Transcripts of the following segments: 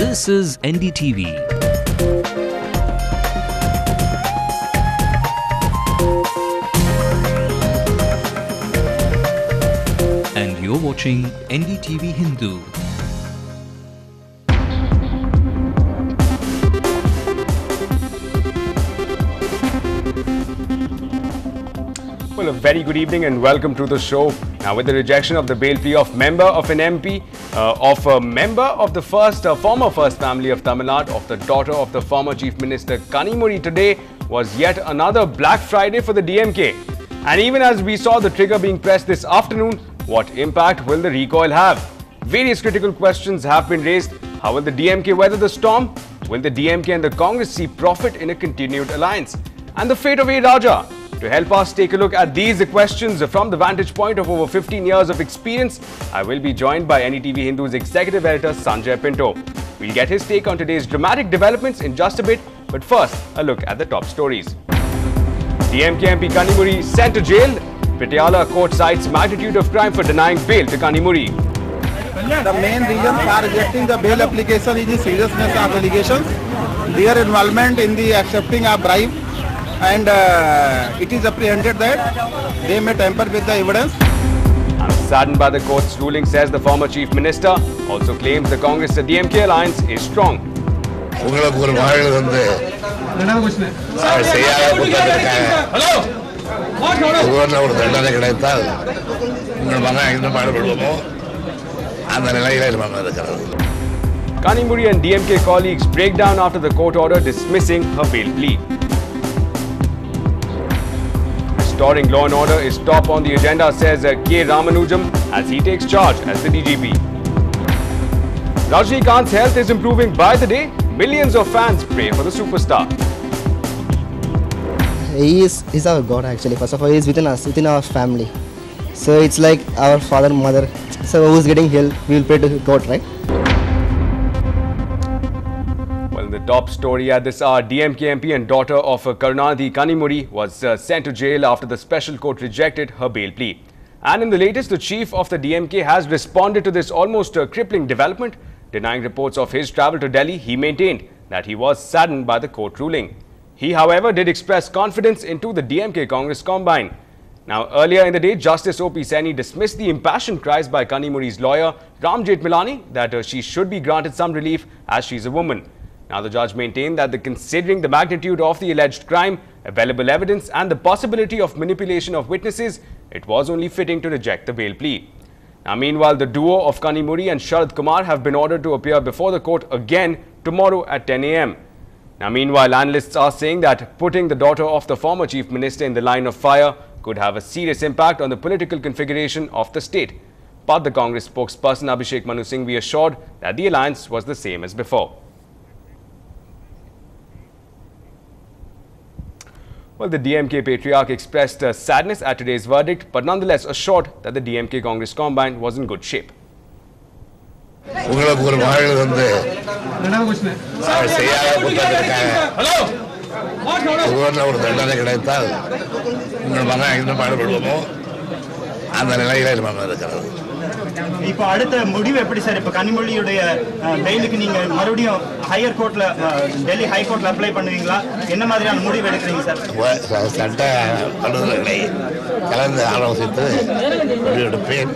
This is NDTV. And you're watching NDTV Hindu. Well, a very good evening and welcome to the show. Now, with the rejection of the bail plea of member of an MP, of a member of the former first family of Tamil Nadu, of the daughter of the former Chief Minister Kanimuri, today was yet another Black Friday for the DMK. And even as we saw the trigger being pressed this afternoon, what impact will the recoil have? Various critical questions have been raised. How will the DMK weather the storm? Will the DMK and the Congress see profit in a continued alliance? And the fate of A. Raja? To help us take a look at these questions from the vantage point of over 15 years of experience, I will be joined by NDTV Hindu's executive editor Sanjay Pinto. We'll get his take on today's dramatic developments in just a bit, but first, a look at the top stories. DMK MP Kanimuri sent to jail. Patiala court cites magnitude of crime for denying bail to Kanimuri. The main reason for rejecting the bail application is the seriousness of allegations, their involvement in the accepting a bribe, and it is apprehended that they may tamper with the evidence. I'm saddened by the court's ruling, says the former Chief Minister. Also claims the Congress-DMK alliance is strong. Kanimuri and DMK colleagues break down after the court order dismissing her bail plea. Restoring law and order is top on the agenda, says K. Ramanujam as he takes charge as the DGP. Rajnikant's health is improving by the day. Millions of fans pray for the superstar. He's our God actually. First of all, he's within us, within our family. So it's like our father, mother. So who's getting healed, we will pray to God, right? Well, the top story at this hour, DMK MP and daughter of Karunanidhi Kanimuri was sent to jail after the special court rejected her bail plea. And in the latest, the chief of the DMK has responded to this almost crippling development. Denying reports of his travel to Delhi, he maintained that he was saddened by the court ruling. He, however, did express confidence into the DMK Congress combine. Now, earlier in the day, Justice O.P. Saini dismissed the impassioned cries by Kanimuri's lawyer, Ram Jethmalani, that she should be granted some relief as she's a woman. Now, the judge maintained that considering the magnitude of the alleged crime, available evidence and the possibility of manipulation of witnesses, it was only fitting to reject the bail plea. Now, meanwhile, the duo of Kanimuri and Sharad Kumar have been ordered to appear before the court again tomorrow at 10 a.m. Now, meanwhile, analysts are saying that putting the daughter of the former chief minister in the line of fire could have a serious impact on the political configuration of the state. But the Congress spokesperson Abhishek Manu Singhvi assured that the alliance was the same as before. Well, the DMK patriarch expressed sadness at today's verdict, but nonetheless assured that the DMK Congress combine was in good shape. இப்போ அடுத்த முடிவு எப்படி sir? இப்போ கனிமொழியுடைய பெயிலுக்கு நீங்க மறுபடியும் higher கோர்ட்ல, Delhi high கோர்ட்ல apply பண்ணுவீங்களா? என்ன மாதிரியான முடிவு எடுக்கிறீங்க சார்? சட்ட அலுவலர்களை கலந்து ஆலோசித்து முடிவெடுப்பேன்.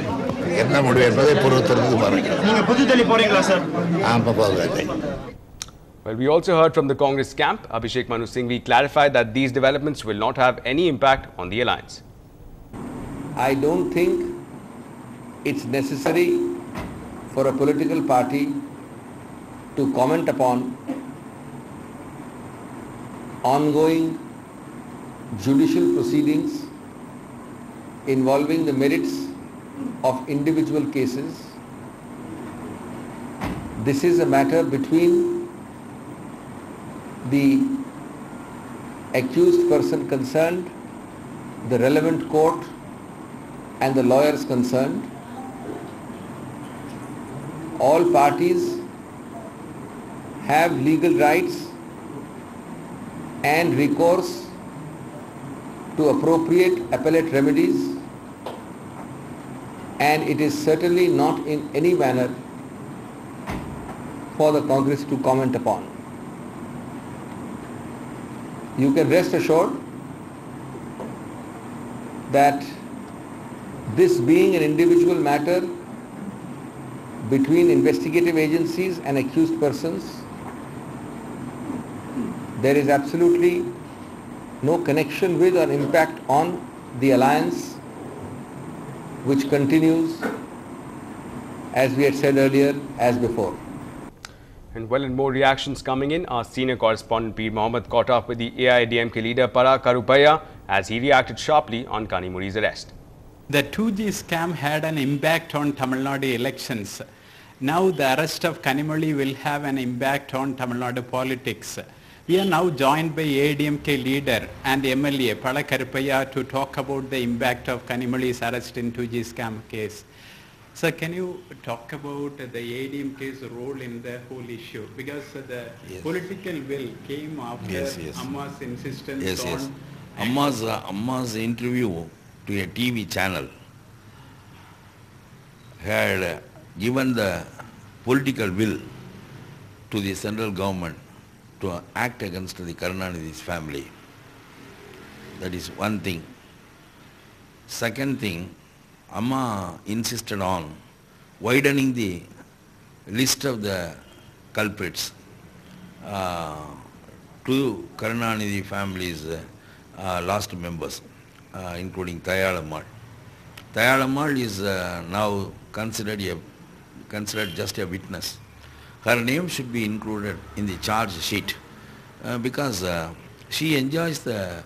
என்ன முடிவு என்பதை பொறுத்திருந்து பாருங்கள். நீங்க புதுடெல்லி போறீங்களா sir? Well, we also heard from the Congress camp. Abhishek Manu Singhvi clarified that these developments will not have any impact on the alliance. I don't think it's necessary for a political party to comment upon ongoing judicial proceedings involving the merits of individual cases. This is a matter between the accused person concerned, the relevant court and the lawyers concerned. All parties have legal rights and recourse to appropriate appellate remedies, and it is certainly not in any manner for the Congress to comment upon. You can rest assured that this being an individual matter between investigative agencies and accused persons, there is absolutely no connection with or impact on the alliance which continues, as we had said earlier, as before. And well, and more reactions coming in. Our senior correspondent Peer Mohammed caught up with the AIADMK leader Para Karupaya as he reacted sharply on Kanimuri's arrest. The 2G scam had an impact on Tamil Nadu elections. Now the arrest of Kanimuri will have an impact on Tamil Nadu politics. We are now joined by AIADMK leader and MLA Para Karupaya to talk about the impact of Kanimuri's arrest in 2G scam case. Sir, can you talk about the AIADMK's role in the whole issue? Because the political will came after Amma's insistence on... Amma's interview to a TV channel had given the political will to the central government to act against the Karunanidhi's family. That is one thing. Second thing, Amma insisted on widening the list of the culprits to Karunanidhi family's last members, including Tayalammal. Tayalammal is now considered just a witness. Her name should be included in the charge sheet because she enjoys the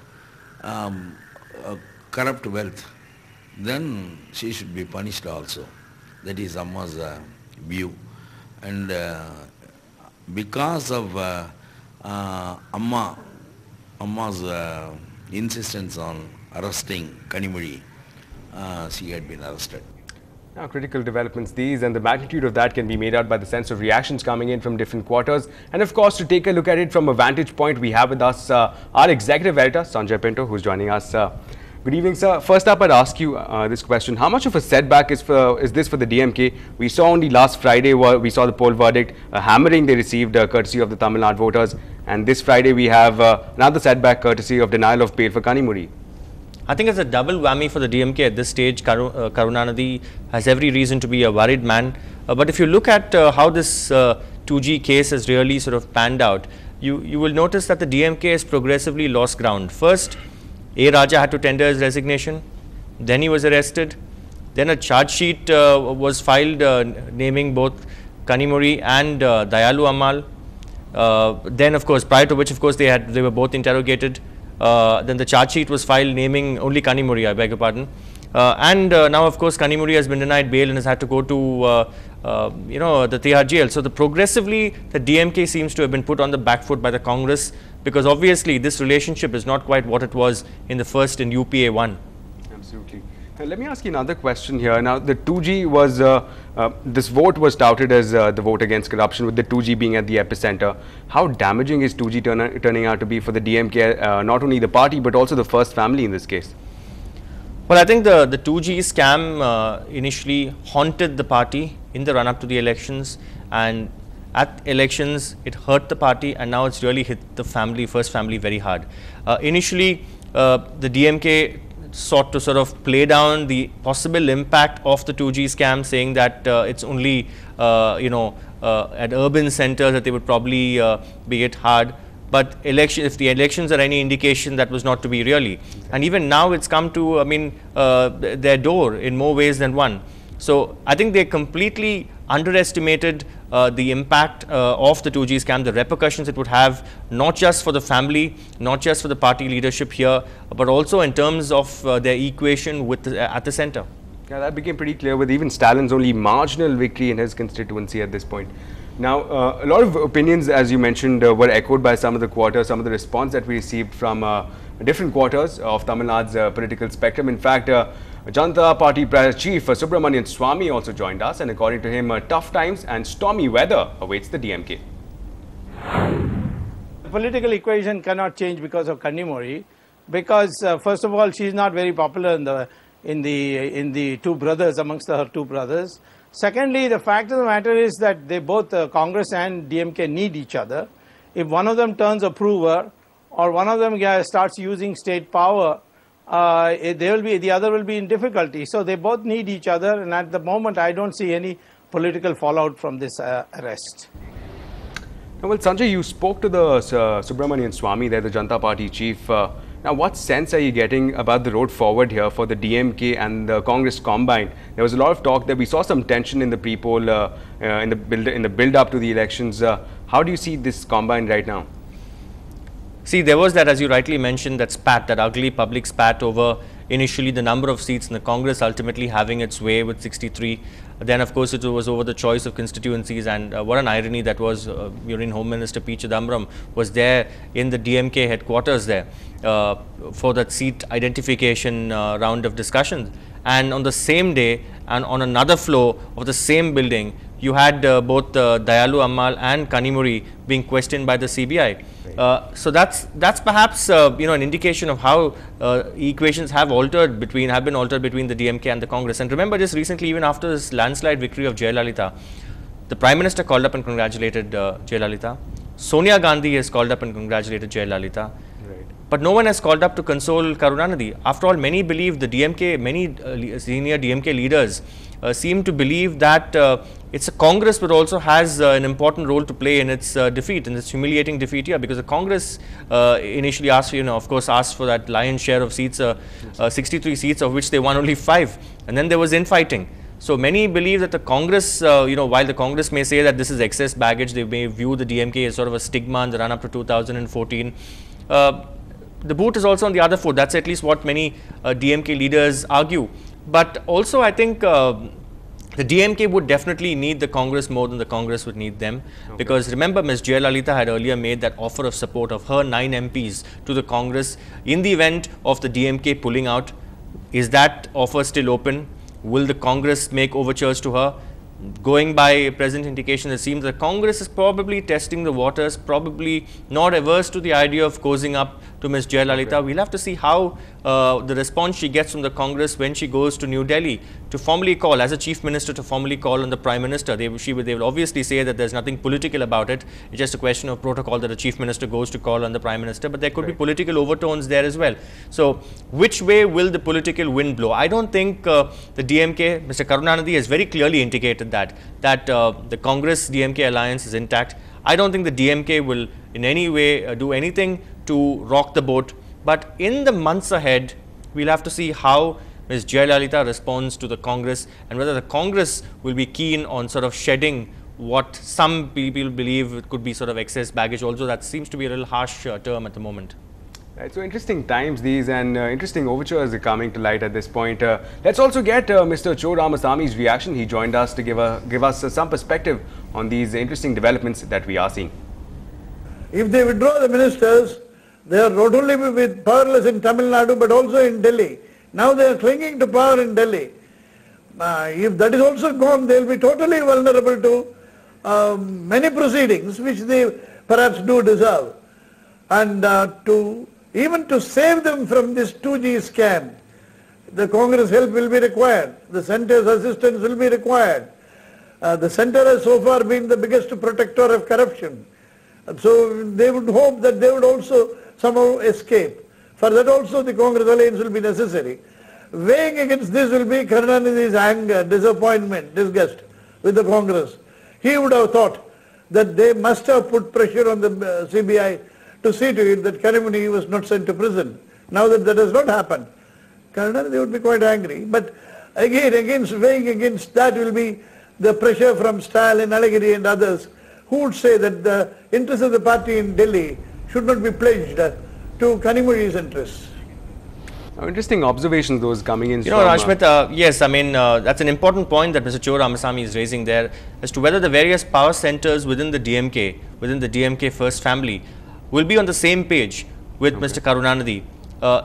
corrupt wealth. Then she should be punished also. That is Amma's view. And because of Amma's insistence on arresting Kanimuri, she had been arrested. Now, critical developments these, and the magnitude of that can be made out by the sense of reactions coming in from different quarters. And of course, to take a look at it from a vantage point, we have with us our executive editor, Sanjay Pinto, who's joining us. Good evening, sir. First up, I'd ask you this question. How much of a setback is this for the DMK? We saw only last Friday, we saw the poll verdict, a hammering they received courtesy of the Tamil Nadu voters. And this Friday, we have another setback courtesy of denial of bail for Kanimuri. I think it's a double whammy for the DMK at this stage. Karunanidhi has every reason to be a worried man. But if you look at how this 2G case has really sort of panned out, you will notice that the DMK has progressively lost ground. First, A. Raja had to tender his resignation. Then he was arrested. Then a charge sheet was filed naming both Kanimuri and Dayalu Ammal. Then, of course, prior to which, of course, they were both interrogated. Then the charge sheet was filed naming only Kanimuri, I beg your pardon. And now, of course, Kanimuri has been denied bail and has had to go to, the Tihar jail. So, progressively, the DMK seems to have been put on the back foot by the Congress, because obviously this relationship is not quite what it was in the first in UPA 1. Absolutely. Let me ask you another question here. Now, the 2G was, this vote was touted as the vote against corruption, with the 2G being at the epicenter. How damaging is 2G turning out to be for the DMK, not only the party, but also the first family in this case? Well, I think the 2G scam initially haunted the party in the run-up to the elections, and at elections it hurt the party, and now it's really hit the family, first family, very hard. Initially, the DMK sought to sort of play down the possible impact of the 2G scam, saying that it's only at urban centers that they would probably be hit hard. But if the elections are any indication, that was not to be really. And even now it's come to, their door in more ways than one. So I think they completely underestimated the impact of the 2G scam, the repercussions it would have, not just for the family, not just for the party leadership here, but also in terms of their equation with at the center. Yeah, that became pretty clear with even Stalin's only marginal victory in his constituency at this point. Now, a lot of opinions, as you mentioned, were echoed by some of the quarters, some of the response that we received from different quarters of Tamil Nadu's political spectrum. In fact, Janata Party Chief Subramanian Swamy also joined us, and according to him, tough times and stormy weather awaits the DMK. The political equation cannot change because of Kanimuri, because first of all, she is not very popular in the two brothers, amongst her two brothers. Secondly, the fact of the matter is that they both, Congress and DMK, need each other. If one of them turns approver or one of them starts using state power, the other will be in difficulty. So they both need each other, and at the moment I don't see any political fallout from this arrest. Now, well, Sanjay, you spoke to the Subramanian Swamy, the Janata Party chief. Now, what sense are you getting about the road forward here for the DMK and the Congress combined? There was a lot of talk that we saw some tension in the pre-poll, in the build-up to the elections. How do you see this combined right now? See, there was that, as you rightly mentioned, that spat, that ugly public spat over initially the number of seats in the Congress ultimately having its way with 63. Then, of course, it was over the choice of constituencies, and what an irony that was. Union Home Minister P. Chidambaram was there in the DMK headquarters there for that seat identification round of discussions. And on the same day, and on another floor of the same building, you had both Dayalu Ammal and Kanimuri being questioned by the CBI. So that's perhaps an indication of how equations have been altered between the DMK and the Congress. And remember, just recently, even after this landslide victory of Jayalalitha, the Prime Minister called up and congratulated Jayalalitha. Sonia Gandhi has called up and congratulated Jayalalitha. Right. But no one has called up to console Karunanidhi. After all, many believe the DMK, many senior DMK leaders seem to believe that it's a Congress but also has an important role to play in its defeat, in its humiliating defeat here, because the Congress initially asked, of course, asked for that lion's share of seats, 63 seats, of which they won only 5, and then there was infighting. So many believe that the Congress, while the Congress may say that this is excess baggage, they may view the DMK as sort of a stigma in the run-up to 2014. The boot is also on the other foot. That's at least what many DMK leaders argue. But also, I think the DMK would definitely need the Congress more than the Congress would need them. Okay. Because remember, Ms. Jayalalitha had earlier made that offer of support of her 9 MPs to the Congress in the event of the DMK pulling out. Is that offer still open? Will the Congress make overtures to her? Going by present indication, it seems that Congress is probably testing the waters, probably not averse to the idea of cozying up to Ms. Jayalalitha. Okay. We'll have to see how the response she gets from the Congress when she goes to New Delhi to formally call, as a Chief Minister, to formally call on the Prime Minister. They will obviously say that there's nothing political about it. It's just a question of protocol that a Chief Minister goes to call on the Prime Minister. But there could be political overtones there as well. So which way will the political wind blow? I don't think the DMK, Mr. Karunanidhi has very clearly indicated that the Congress-DMK alliance is intact. I don't think the DMK will in any way do anything to rock the boat. But in the months ahead, we'll have to see how Ms. Jayalalitha responds to the Congress, and whether the Congress will be keen on sort of shedding what some people believe could be sort of excess baggage. Also, that seems to be a little harsh term at the moment. Right, so interesting times these, and interesting overtures are coming to light at this point. Let's also get Mr. Cho Ramaswamy's reaction. He joined us to give us some perspective on these interesting developments that we are seeing. If they withdraw the ministers, they are not only with powerless in Tamil Nadu but also in Delhi. Now they are clinging to power in Delhi. If that is also gone, they will be totally vulnerable to many proceedings which they perhaps do deserve. And even to save them from this 2G scam, the Congress help will be required. The centre's assistance will be required. The centre has so far been the biggest protector of corruption. So they would hope that they would also somehow escape. For that also the Congress alliance will be necessary. Weighing against this will be Karunanidhi's anger, disappointment, disgust with the Congress. He would have thought that they must have put pressure on the CBI to see to it that Kanimuri was not sent to prison. Now that that has not happened, Karunanidhi would be quite angry. But again, weighing against that will be the pressure from Stalin, Alagiri and others, who would say that the interests of the party in Delhi should not be pledged to Kanimuri's interests. Interesting observations those coming in. Rashmit, yes, I mean, that's an important point that Mr. Cho Ramaswamy is raising there, as to whether the various power centers within the DMK first family, will be on the same page with Mr. Karunanidhi,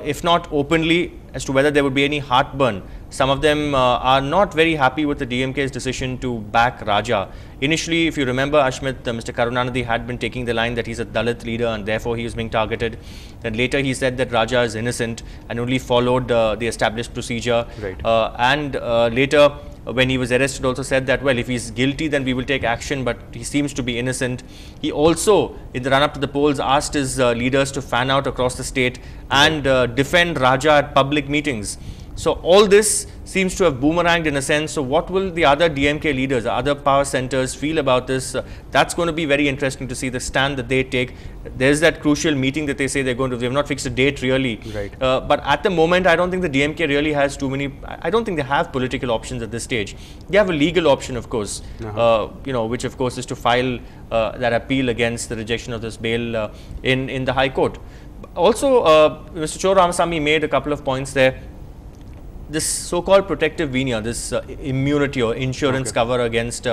if not openly, as to whether there would be any heartburn some of them are not very happy with the DMK's decision to back Raja. Initially, if you remember, Ashmit, Mr. Karunanidhi had been taking the line that he's a Dalit leader and therefore he is being targeted. Then later he said that Raja is innocent and only followed the established procedure. Right. And later, when he was arrested, also said that, well, if he's guilty, then we will take action, but he seems to be innocent. He also, in the run-up to the polls, asked his leaders to fan out across the state and defend Raja at public meetings. So all this seems to have boomeranged in a sense. So what will the other DMK leaders, other power centers feel about this? That's going to be very interesting to see the stand that they take. There's that crucial meeting that they say they're going to, they have not fixed a date really. Right. But at the moment, I don't think the DMK really has too many, I don't think they have political options at this stage. They have a legal option, of course, you know, which of course is to file that appeal against the rejection of this bail in the High Court. Also, Mr. Cho Ramasamy made a couple of points there. This so-called protective veneer, this immunity or insurance cover against,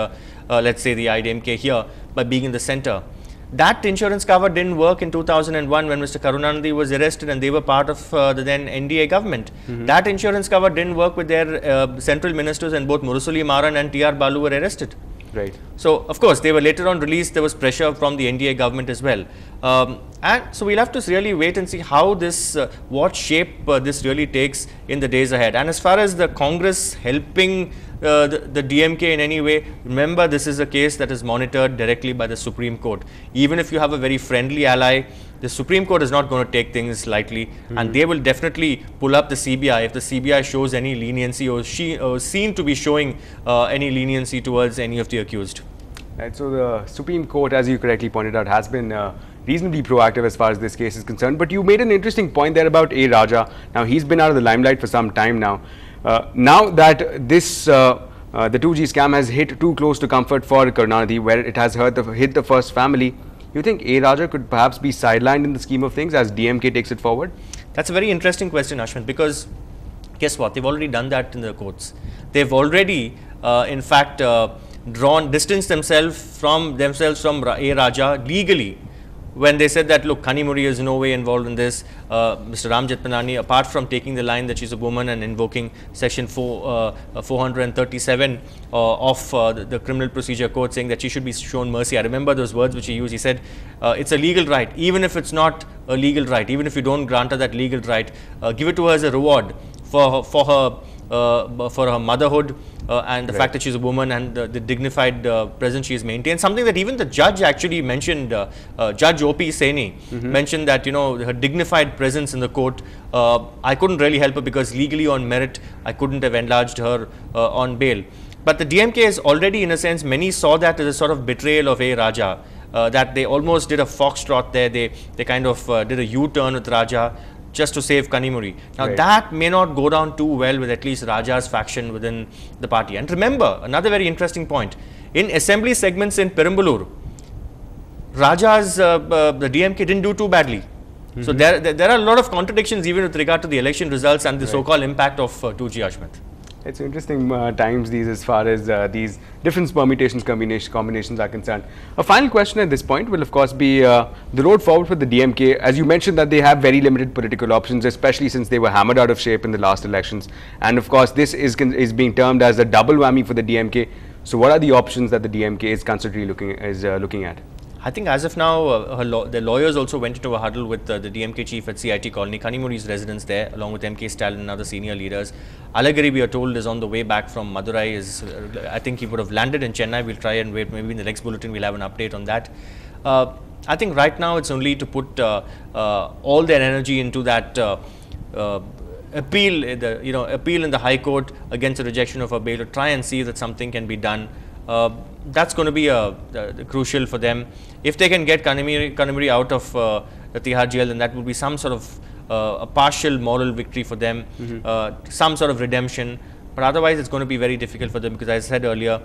let's say, the IDMK here by being in the center. That insurance cover didn't work in 2001 when Mr. Karunanidhi was arrested and they were part of the then NDA government. That insurance cover didn't work with their central ministers, and both Murusuli Maran and T.R. Balu were arrested. Right. So, of course, they were later on released. There was pressure from the NDA government as well. And so, we'll have to really wait and see how this, what shape this really takes in the days ahead. And as far as the Congress helping the DMK in any way, remember this is a case that is monitored directly by the Supreme Court. Even if you have a very friendly ally, the Supreme Court is not going to take things lightly, and they will definitely pull up the CBI if the CBI shows any leniency or seen to be showing any leniency towards any of the accused. Right, so the Supreme Court, as you correctly pointed out, has been reasonably proactive as far as this case is concerned. But you made an interesting point there about A. Raja. Now, he's been out of the limelight for some time now. Now that this the 2G scam has hit too close to comfort for Karunanidhi, where it has hit the first family, you think A. Raja could perhaps be sidelined in the scheme of things as DMK takes it forward? That's a very interesting question, Ashwin, because guess what? They've already done that in the courts. They've already, in fact, distanced themselves from A. Raja legally when they said that, look, Kanimuri is in no way involved in this. Mr. Ram Jethmalani, apart from taking the line that she's a woman and invoking section 437 of the Criminal Procedure Code, saying that she should be shown mercy. I remember those words which he used. He said, it's a legal right, even if it's not a legal right, even if you don't grant her that legal right, give it to her as a reward for her motherhood and the fact that she's a woman and the dignified presence she has maintained. Something that even the judge actually mentioned, Judge O.P. Saini mentioned that, you know, her dignified presence in the court, I couldn't really help her because legally on merit, I couldn't have enlarged her on bail. But the DMK is already, in a sense, many saw that as a sort of betrayal of A. Raja, that they almost did a foxtrot there, they kind of did a U-turn with Raja, just to save Kanimuri. Now that may not go down too well with at least Raja's faction within the party. And remember, another very interesting point, in assembly segments in Perambalur, Raja's, the DMK didn't do too badly. So there are a lot of contradictions even with regard to the election results and the so-called impact of 2G Ashmit. It's interesting times these as far as these different permutations, combinations are concerned. A final question at this point will of course be the road forward for the DMK. As you mentioned that they have very limited political options, especially since they were hammered out of shape in the last elections. And of course this is being termed as a double whammy for the DMK. So what are the options that the DMK is constantly looking at? I think as of now, the lawyers also went into a huddle with the DMK chief at CIT Colony, Kanimuri's residence there, along with MK Stalin and other senior leaders. Alagiri, we are told, is on the way back from Madurai. I think he would have landed in Chennai. We'll try and wait. Maybe in the next bulletin we'll have an update on that. I think right now it's only to put all their energy into that appeal in the High Court against the rejection of a bail, to try and see that something can be done. That's going to be crucial for them. If they can get Kanimuri out of the Tihar jail, then that will be some sort of a partial moral victory for them, some sort of redemption. But otherwise, it's going to be very difficult for them because, as I said earlier,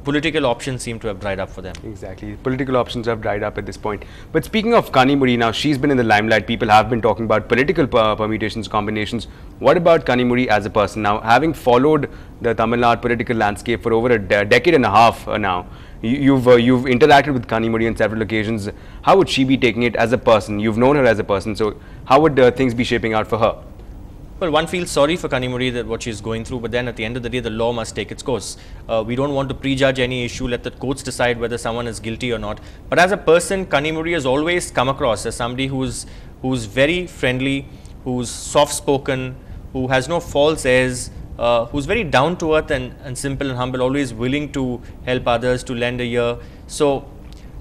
political options seem to have dried up for them. Exactly. Political options have dried up at this point. But speaking of Kanimuri, now she's been in the limelight. People have been talking about political permutations, combinations. What about Kanimuri as a person? Now, having followed the Tamil Nadu political landscape for over a decade and a half now, you've interacted with Kanimuri on several occasions. How would she be taking it as a person? You've known her as a person. So how would things be shaping out for her? Well, one feels sorry for Kanimuri that what she's going through, but then at the end of the day, the law must take its course. We don't want to prejudge any issue, let the courts decide whether someone is guilty or not. But as a person, Kanimuri has always come across as somebody who's very friendly, who's soft-spoken, who has no false airs, who's very down to earth and simple and humble, always willing to help others, to lend a ear. So,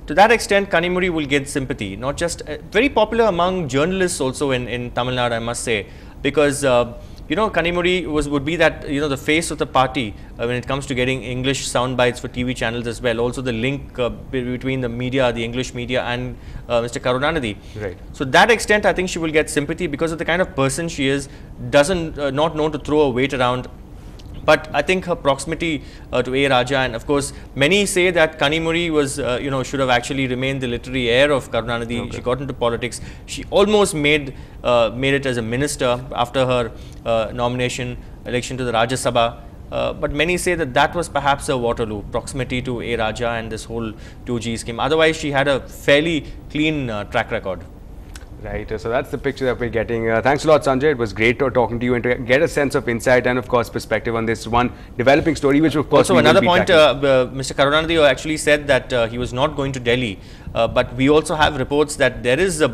to that extent, Kanimuri will get sympathy, not just very popular among journalists also in Tamil Nadu, I must say, because you know, Kanimuri would be that, you know, the face of the party when it comes to getting English sound bites for TV channels as well. Also the link between the media, the English media, and Mr. Karunanidhi. Right. So that extent, I think she will get sympathy because of the kind of person she is, not known to throw her weight around. But I think her proximity to A. Raja, and of course, many say that Kanimuri was, you know, should have actually remained the literary heir of Karunanidhi. Okay. She got into politics. She almost made it as a minister after her election to the Rajya Sabha. But many say that was perhaps a Waterloo, proximity to A. Raja and this whole 2G scheme. Otherwise, she had a fairly clean track record. Right, so that's the picture that we're getting. Thanks a lot, Sanjay. It was great talking to you and to get a sense of insight and, of course, perspective on this one developing story, which, of course, also another point, Mr. Karunanidhi actually said that he was not going to Delhi, but we also have reports that there is a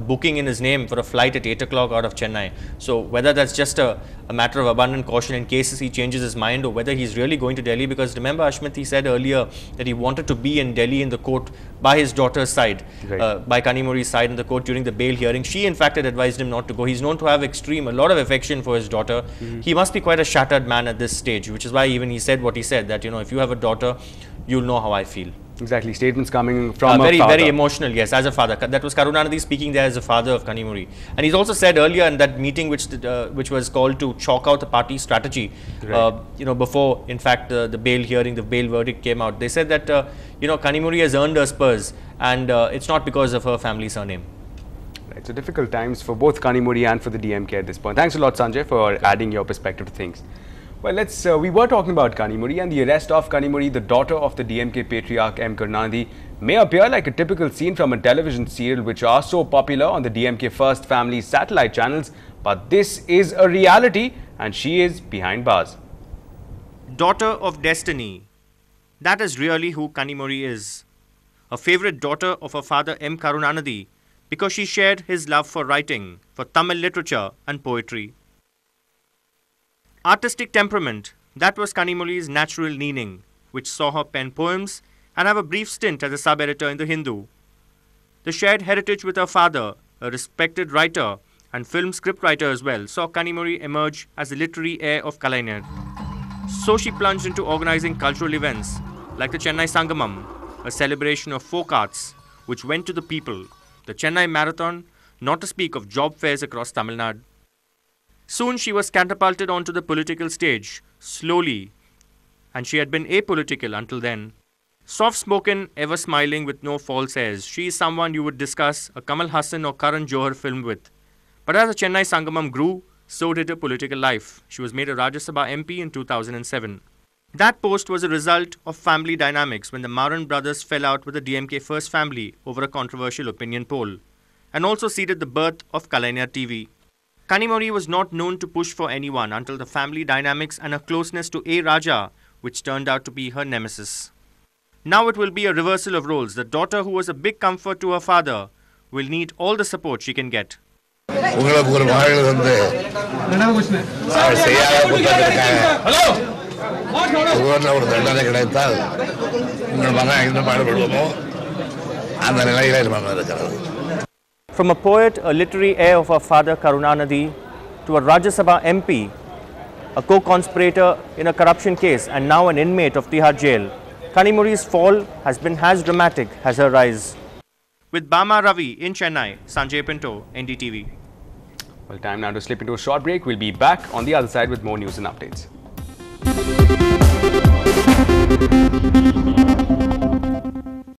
booking in his name for a flight at 8 o'clock out of Chennai. So whether that's just a matter of abundant caution in case he changes his mind, or whether he's really going to Delhi, because remember, Ashmit, he said earlier that he wanted to be in Delhi in the court by his daughter's side, right. By Kanimuri's side in the court during the bail hearing. She in fact had advised him not to go. He's known to have a lot of affection for his daughter. He must be quite a shattered man at this stage, which is why even he said what he said, that, you know, if you have a daughter, you'll know how I feel. Exactly, statements coming from a father. Very emotional, yes, as a father. That was Karunanidhi speaking there as a father of Kanimuri. And he's also said earlier in that meeting which was called to chalk out the party strategy, right. You know, before in fact the bail hearing, the bail verdict came out. They said that, you know, Kanimuri has earned her spurs, and it's not because of her family surname. Right, so difficult times for both Kanimuri and for the DMK at this point. Thanks a lot, Sanjay, for adding your perspective to things. Well, we were talking about Kanimuri, and the arrest of Kanimuri, the daughter of the DMK patriarch M. Karunanidhi, may appear like a typical scene from a television serial which are so popular on the DMK First Family satellite channels, but this is a reality and she is behind bars. Daughter of Destiny. That is really who Kanimuri is. A favourite daughter of her father M. Karunanidhi, because she shared his love for writing, for Tamil literature and poetry. Artistic temperament, that was Kanimuri's natural leaning, which saw her pen poems and have a brief stint as a sub-editor in The Hindu. The shared heritage with her father, a respected writer and film scriptwriter as well, saw Kanimuri emerge as the literary heir of Kalaignar. So she plunged into organizing cultural events like the Chennai Sangamam, a celebration of folk arts which went to the people, the Chennai Marathon, not to speak of job fairs across Tamil Nadu. Soon she was catapulted onto the political stage, slowly, and she had been apolitical until then. Soft-spoken, ever smiling with no false airs, she is someone you would discuss a Kamal Haasan or Karan Johar film with. But as the Chennai Sangamam grew, so did her political life. She was made a Rajya Sabha MP in 2007. That post was a result of family dynamics when the Maran brothers fell out with the DMK First Family over a controversial opinion poll, and also seeded the birth of Kalaignar TV. Kanimuri was not known to push for anyone until the family dynamics and her closeness to A. Raja, which turned out to be her nemesis. Now it will be a reversal of roles. The daughter, who was a big comfort to her father, will need all the support she can get. From a poet, a literary heir of her father Karunanidhi, to a Rajya Sabha MP, a co-conspirator in a corruption case and now an inmate of Tihar jail, Kanimuri's fall has been as dramatic as her rise. With Bama Ravi in Chennai, Sanjay Pinto, NDTV. Well, time now to slip into a short break. We'll be back on the other side with more news and updates.